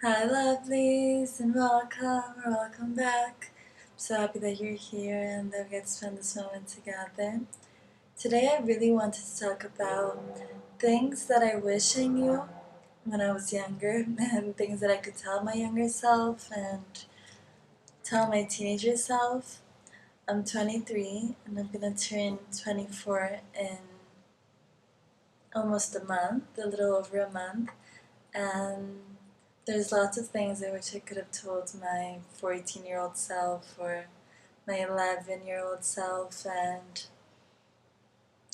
Hi lovelies and welcome back. I'm so happy that you're here and that we get to spend this moment together. Today I really wanted to talk about things that I wish I knew when I was younger and things that I could tell my younger self and tell my teenager self. I'm 23 and I'm gonna turn 24 in almost a month, a little over a month. And there's lots of things I wish I could have told my 14-year-old self or my 11-year-old self. And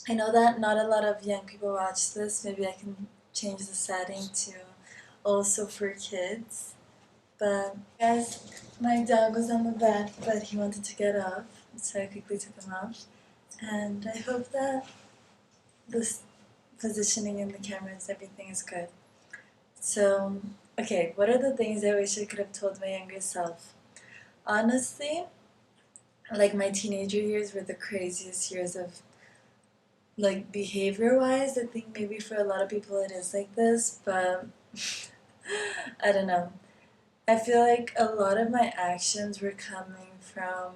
I know that not a lot of young people watch this. Maybe I can change the setting to also for kids. But guys, my dog was on the bed, but he wanted to get off, so I quickly took him off. And I hope that this positioning in the cameras, everything is good. So, okay, what are the things I wish I could have told my younger self? Honestly, like my teenager years were the craziest years of like behavior wise. I think maybe for a lot of people it is like this, but I don't know. I feel like a lot of my actions were coming from,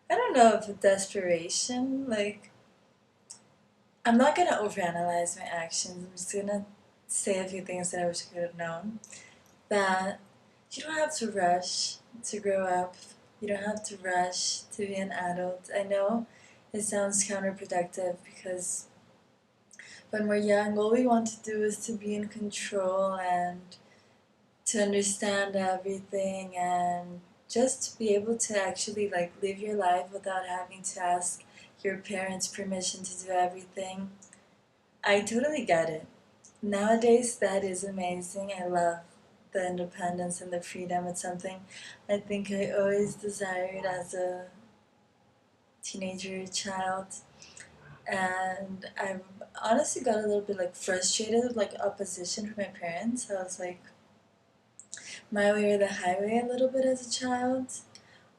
I don't know if desperation. Like, I'm not gonna overanalyze my actions. I'm just gonna say a few things that I wish I could have known. That you don't have to rush to grow up. You don't have to rush to be an adult. I know it sounds counterproductive because when we're young, all we want to do is to be in control and to understand everything and just to be able to actually like live your life without having to ask your parents permission to do everything. I totally get it. Nowadays, that is amazing. I love the independence and the freedom. It's something I think I always desired as a teenager child. And I honestly got a little bit like frustrated with like opposition from my parents. I was like my way or the highway a little bit as a child.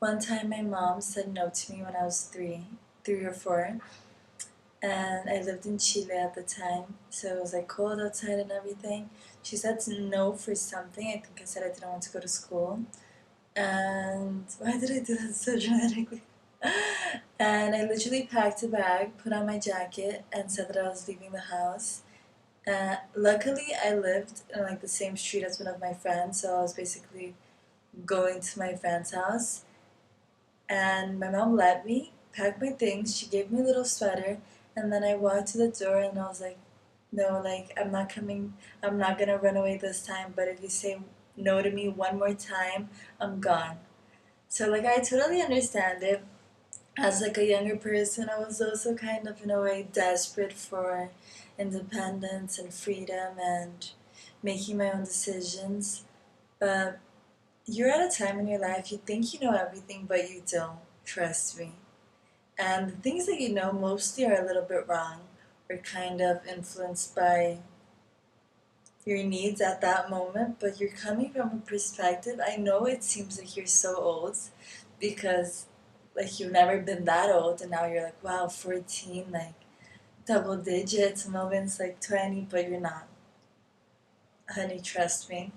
One time my mom said no to me when I was three or four, and I lived in Chile at the time, so it was like cold outside and everything. She said no for something. I think I said I didn't want to go to school. And why did I do that so dramatically? And I literally packed a bag, put on my jacket, and said that I was leaving the house. Luckily, I lived in like the same street as one of my friends, so I was basically going to my friend's house. And my mom let me pack my things. She gave me a little sweater, and then I walked to the door, and I was like, "No, like I'm not coming. I'm not gonna run away this time. But if you say no to me one more time, I'm gone." So like I totally understand it. As like a younger person, I was also kind of in a way desperate for independence and freedom and making my own decisions. But you're at a time in your life you think you know everything, but you don't. Trust me. And the things that you know mostly are a little bit wrong or kind of influenced by your needs at that moment, but you're coming from a perspective. I know it seems like you're so old because like you've never been that old and now you're like, wow, 14, like double digits, moments like 20, but you're not. Honey, trust me.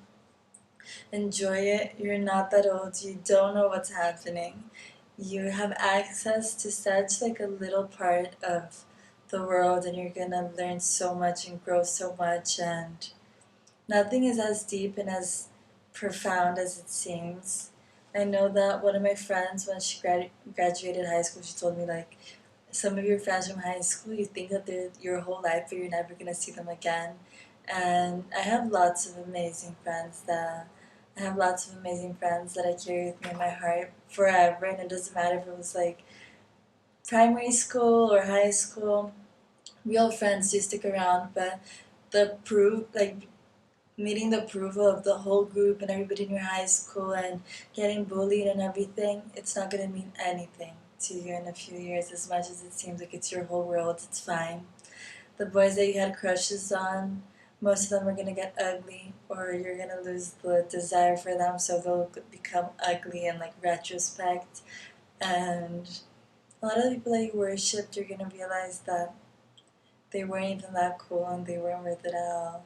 Enjoy it. You're not that old. You don't know what's happening. You have access to such like a little part of the world and you're gonna learn so much and grow so much, and nothing is as deep and as profound as it seems. I know that one of my friends, when she graduated high school, she told me like some of your friends from high school, you think that they're your whole life, but you're never gonna see them again. And I have lots of amazing friends that I carry with me in my heart forever, and it doesn't matter if it was like primary school or high school. Real friends do stick around, but the proof, like meeting the approval of the whole group and everybody in your high school and getting bullied and everything, it's not going to mean anything to you in a few years. As much as it seems like it's your whole world, it's fine. The boys that you had crushes on, most of them are going to get ugly, or you're going to lose the desire for them, so they'll become ugly in like retrospect. And a lot of the people that you worshipped, you're going to realize that they weren't even that cool and they weren't worth it at all.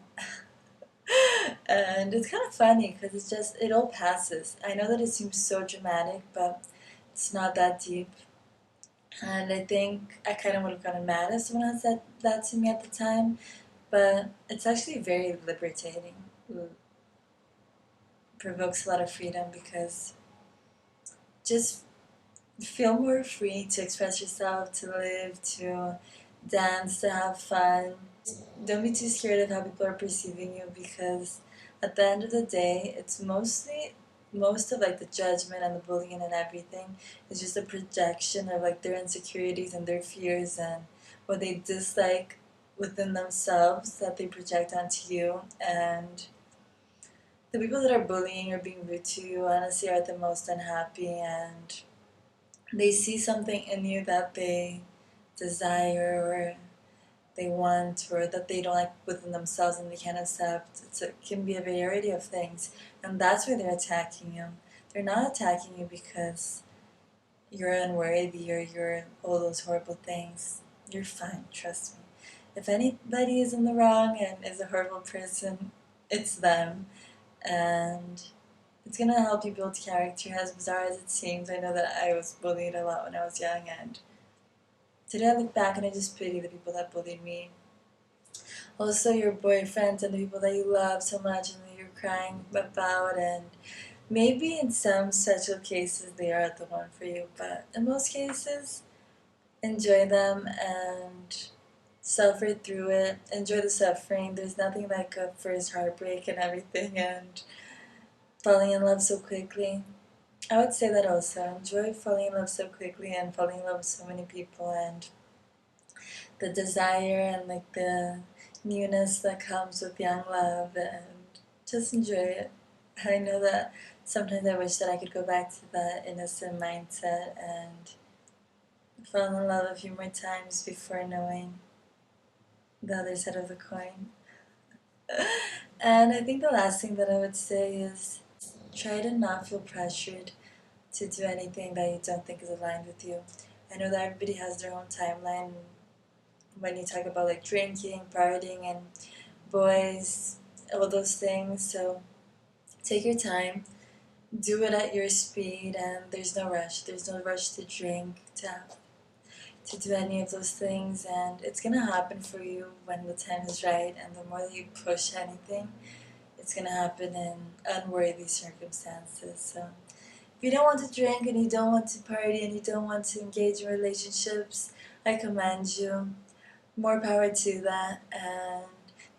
And it's kind of funny because it all passes. I know that it seems so dramatic, but it's not that deep. And I think I kind of would have gotten mad if someone had said that to me at the time, but it's actually very liberating. It provokes a lot of freedom because just feel more free to express yourself, to live, to dance, to have fun. Don't be too scared of how people are perceiving you because at the end of the day, it's most of like the judgment and the bullying and everything is just a projection of like their insecurities and their fears and what they dislike within themselves that they project onto you. And the people that are bullying or being rude to you honestly are the most unhappy, and they see something in you that they desire or they want or that they don't like within themselves and they can't accept. It can be a variety of things, and that's why they're attacking you. They're not attacking you because you're unworthy or you're all those horrible things. You're fine, trust me. If anybody is in the wrong and is a horrible person, it's them. And it's gonna help you build character, as bizarre as it seems. I know that I was bullied a lot when I was young, and today I look back and I just pity the people that bullied me. Also, your boyfriends and the people that you love so much and that you're crying about, and maybe in some special cases they are the one for you, but in most cases, enjoy them and suffer through it. Enjoy the suffering. There's nothing like a first heartbreak and everything, and falling in love so quickly. I would say that also. Enjoy falling in love so quickly and falling in love with so many people and the desire and like the newness that comes with young love, and just enjoy it. I know that sometimes I wish that I could go back to that innocent mindset and fall in love a few more times before knowing the other side of the coin. And I think the last thing that I would say is try to not feel pressured to do anything that you don't think is aligned with you. I know that everybody has their own timeline when you talk about like drinking, partying, and boys, all those things. So take your time, do it at your speed, and there's no rush. There's no rush to drink, to do any of those things, and it's gonna happen for you when the time is right. And the more that you push anything, it's gonna happen in unworthy circumstances. So if you don't want to drink and you don't want to party and you don't want to engage in relationships, I commend you. More power to that, and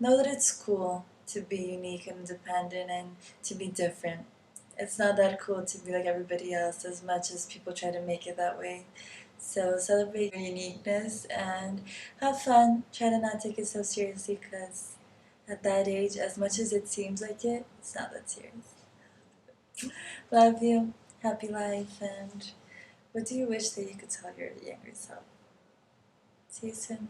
know that it's cool to be unique and independent and to be different. It's not that cool to be like everybody else as much as people try to make it that way. So celebrate your uniqueness and have fun. Try to not take it so seriously because at that age, as much as it seems like it, it's not that serious. Love you. Happy life. And what do you wish that you could tell your younger self? See you soon.